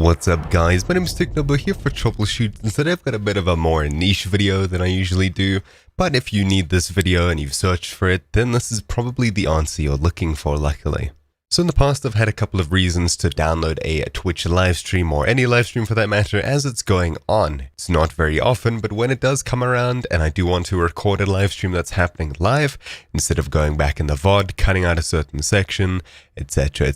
What's up guys, my name is Technobo here for Troubleshoot, and today I've got a bit of a more niche video than I usually do, but if you need this video and you've searched for it, then this is probably the answer you're looking for, luckily. So in the past I've had a couple of reasons to download a Twitch livestream, or any livestream for that matter, as it's going on. It's not very often, but when it does come around and I do want to record a livestream that's happening live, instead of going back in the VOD, cutting out a certain section, etc,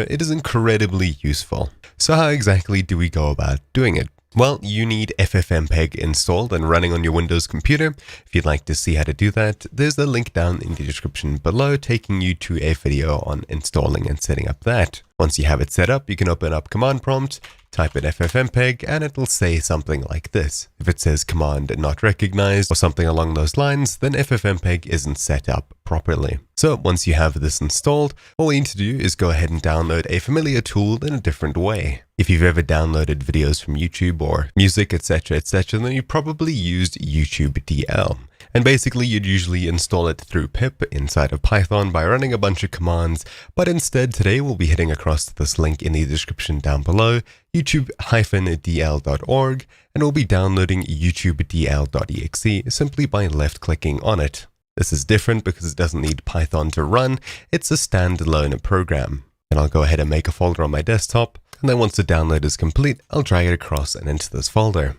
it is incredibly useful. So how exactly do we go about doing it? Well, you need FFmpeg installed and running on your Windows computer. If you'd like to see how to do that, there's a link down in the description below taking you to a video on installing and setting up that. Once you have it set up, you can open up command prompt, type in FFmpeg, and it'll say something like this. If it says command not recognized or something along those lines, then FFmpeg isn't set up properly. So once you have this installed, all you need to do is go ahead and download a familiar tool in a different way. If you've ever downloaded videos from YouTube or music, etc, then you probably used YouTube DL. And basically you'd usually install it through pip inside of Python by running a bunch of commands, but instead today we'll be heading across to this link in the description down below, youtube-dl.org, and we'll be downloading youtube-dl.exe simply by left-clicking on it. This is different because it doesn't need Python to run, it's a standalone program. And I'll go ahead and make a folder on my desktop, and then once the download is complete, I'll drag it across and into this folder.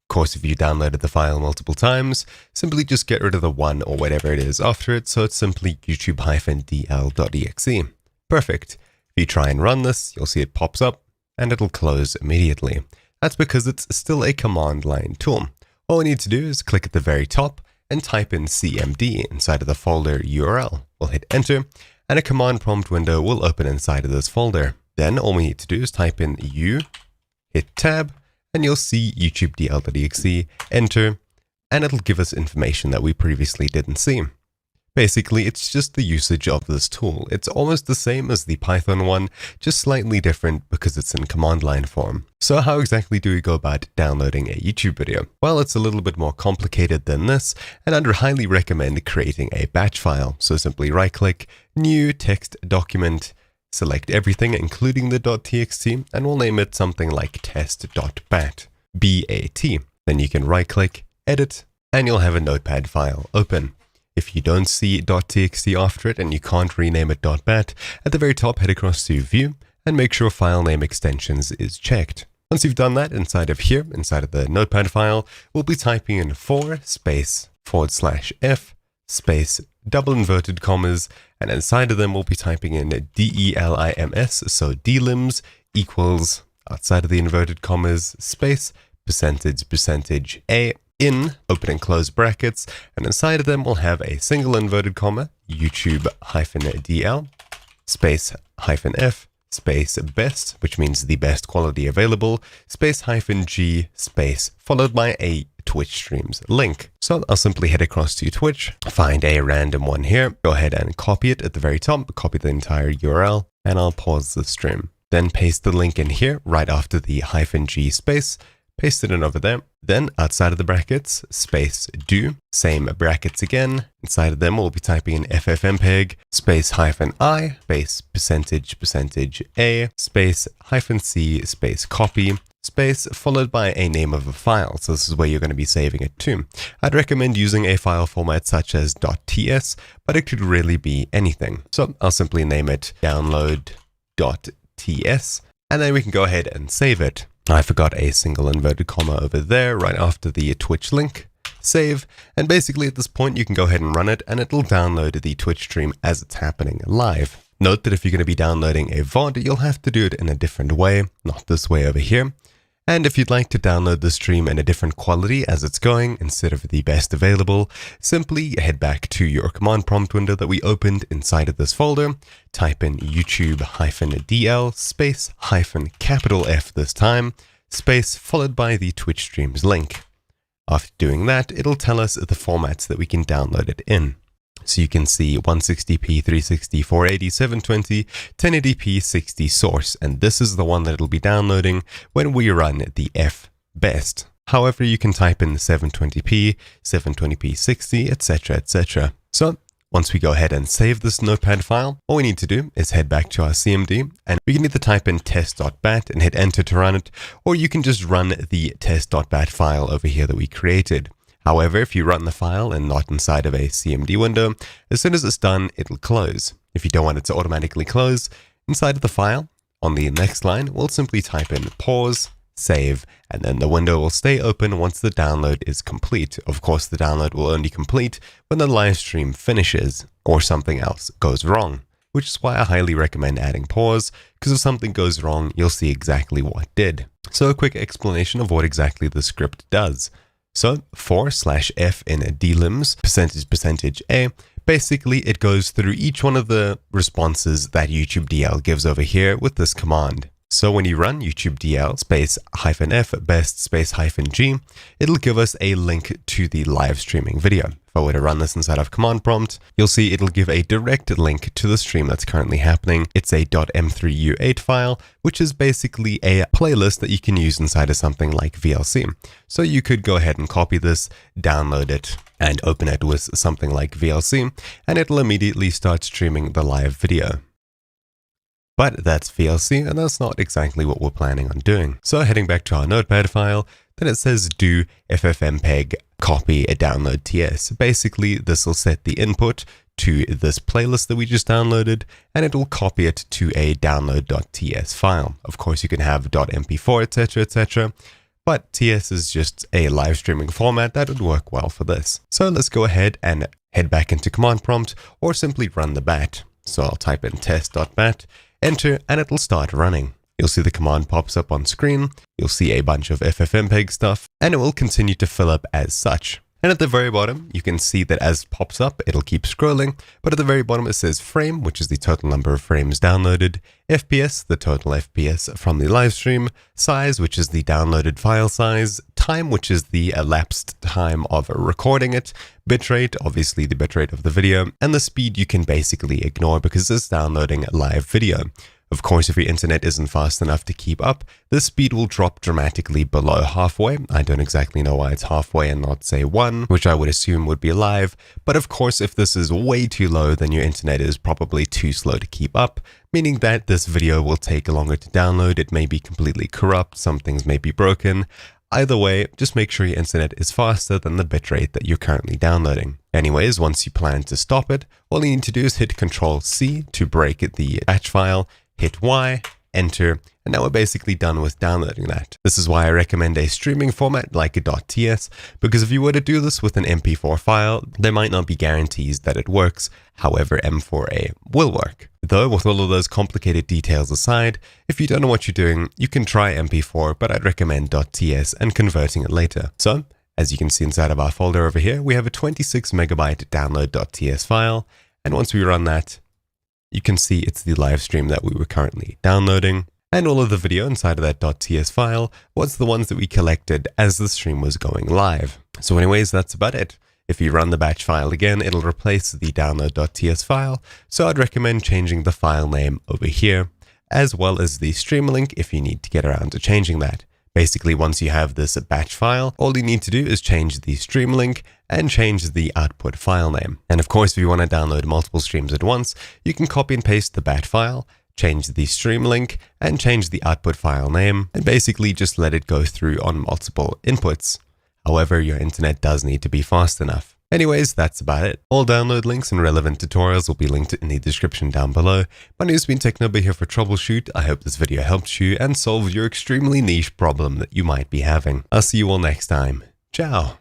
Of course, if you downloaded the file multiple times, simply just get rid of the one or whatever it is after it, so it's simply youtube-dl.exe. Perfect. If you try and run this, you'll see it pops up, and it'll close immediately. That's because it's still a command line tool. All we need to do is click at the very top and type in cmd inside of the folder URL. We'll hit enter, and a command prompt window will open inside of this folder. Then all we need to do is type in u, hit tab, and you'll see youtube-dl.exe, enter, and it'll give us information that we previously didn't see. Basically, it's just the usage of this tool. It's almost the same as the Python one, just slightly different because it's in command line form. So how exactly do we go about downloading a YouTube video? Well, it's a little bit more complicated than this, and I'd highly recommend creating a batch file. So simply right-click, new text document, select everything including the .txt, and we'll name it something like test.bat, B-A-T. Then you can right-click, edit, and you'll have a notepad file open. If you don't see .txt after it and you can't rename it .bat, at the very top head across to View and make sure File Name Extensions is checked. Once you've done that, inside of here, inside of the notepad file, we'll be typing in /f space double inverted commas, and inside of them we'll be typing in DELIMS, so delims equals, outside of the inverted commas, space percentage A in open and close brackets, and inside of them we'll have a single inverted comma, YouTube-DL, space -F, space best, which means the best quality available, space -G, space, followed by a Twitch streams link. So I'll simply head across to Twitch, find a random one here, go ahead and copy it at the very top, copy the entire URL, and I'll pause the stream. Then paste the link in here right after the -G space, paste it in over there. Then outside of the brackets, space do, same brackets again. Inside of them we'll be typing in FFmpeg, space -I, space percentage A, space -C, space copy, space followed by a name of a file. So this is where you're going to be saving it to. I'd recommend using a file format such as .ts, but it could really be anything. So I'll simply name it download.ts, and then we can go ahead and save it. I forgot a single inverted comma over there right after the Twitch link. Save, and basically at this point you can go ahead and run it, and it'll download the Twitch stream as it's happening live. Note that if you're going to be downloading a VOD, you'll have to do it in a different way, not this way over here. And if you'd like to download the stream in a different quality as it's going, instead of the best available, simply head back to your command prompt window that we opened inside of this folder, type in youtube-dl space -F this time, space followed by the Twitch streams link. After doing that, it'll tell us the formats that we can download it in. So you can see 160p, 360, 480, 720, 1080p, 60 source, and this is the one that it'll be downloading when we run the fbest. However, you can type in 720p, 720p, 60, etc. So Once we go ahead and save this notepad file, all we need to do is head back to our CMD, and we can either type in test.bat and hit enter to run it, or you can just run the test.bat file over here that we created. However, if you run the file and not inside of a CMD window, as soon as it's done, it'll close. If you don't want it to automatically close, inside of the file, on the next line, we'll simply type in pause, save, and then the window will stay open once the download is complete. Of course, the download will only complete when the live stream finishes or something else goes wrong, which is why I highly recommend adding pause, because if something goes wrong, you'll see exactly what did. So a quick explanation of what exactly the script does. So for/f in dlims %%a, basically it goes through each one of the responses that YouTube DL gives over here with this command. So when you run YouTube DL space -f best space -g, it'll give us a link to the live streaming video. If I were to run this inside of command prompt, you'll see it'll give a direct link to the stream that's currently happening. It's a .m3u8 file, which is basically a playlist that you can use inside of something like VLC. So you could go ahead and copy this, download it, and open it with something like VLC, and it'll immediately start streaming the live video. But that's VLC, and that's not exactly what we're planning on doing. So heading back to our notepad file, then it says do FFMPEG copy a download TS. Basically, this will set the input to this playlist that we just downloaded, and it will copy it to a download.ts file. Of course, you can have .mp4, etc., etc., but TS is just a live streaming format that would work well for this. So let's go ahead and head back into command prompt, or simply run the bat. So I'll type in test.bat, enter, and it'll start running. You'll see the command pops up on screen, you'll see a bunch of FFmpeg stuff, and it will continue to fill up as such. And at the very bottom, you can see that as it pops up, it'll keep scrolling, but at the very bottom it says frame, which is the total number of frames downloaded, FPS, the total FPS from the live stream, size, which is the downloaded file size, time, which is the elapsed time of recording it, bitrate, obviously the bitrate of the video, and the speed you can basically ignore because it's downloading live video. Of course, if your internet isn't fast enough to keep up, the speed will drop dramatically below halfway. I don't exactly know why it's halfway and not say 1, which I would assume would be live. But of course, if this is way too low, then your internet is probably too slow to keep up, meaning that this video will take longer to download. It may be completely corrupt, some things may be broken. Either way, just make sure your internet is faster than the bitrate that you're currently downloading. Anyways, once you plan to stop it, all you need to do is hit Ctrl+C to break the batch file, hit Y, enter, and now we're basically done with downloading that. This is why I recommend a streaming format like a .ts, because if you were to do this with an MP4 file, there might not be guarantees that it works. However, M4A will work. Though, with all of those complicated details aside, if you don't know what you're doing, you can try MP4, but I'd recommend .ts and converting it later. So, as you can see inside of our folder over here, we have a 26 megabyte download.ts file, and once we run that, you can see it's the live stream that we were currently downloading, and all of the video inside of that .ts file was the ones that we collected as the stream was going live. So anyways, that's about it. If you run the batch file again, it'll replace the download.ts file, so I'd recommend changing the file name over here, as well as the stream link if you need to get around to changing that. Basically, once you have this batch file, all you need to do is change the stream link and change the output file name. And of course, if you want to download multiple streams at once, you can copy and paste the batch file, change the stream link, and change the output file name, and basically just let it go through on multiple inputs. However, your internet does need to be fast enough. Anyways, that's about it. All download links and relevant tutorials will be linked in the description down below. My name's been Technoba here for Troubleshoot. I hope this video helped you and solved your extremely niche problem that you might be having. I'll see you all next time. Ciao!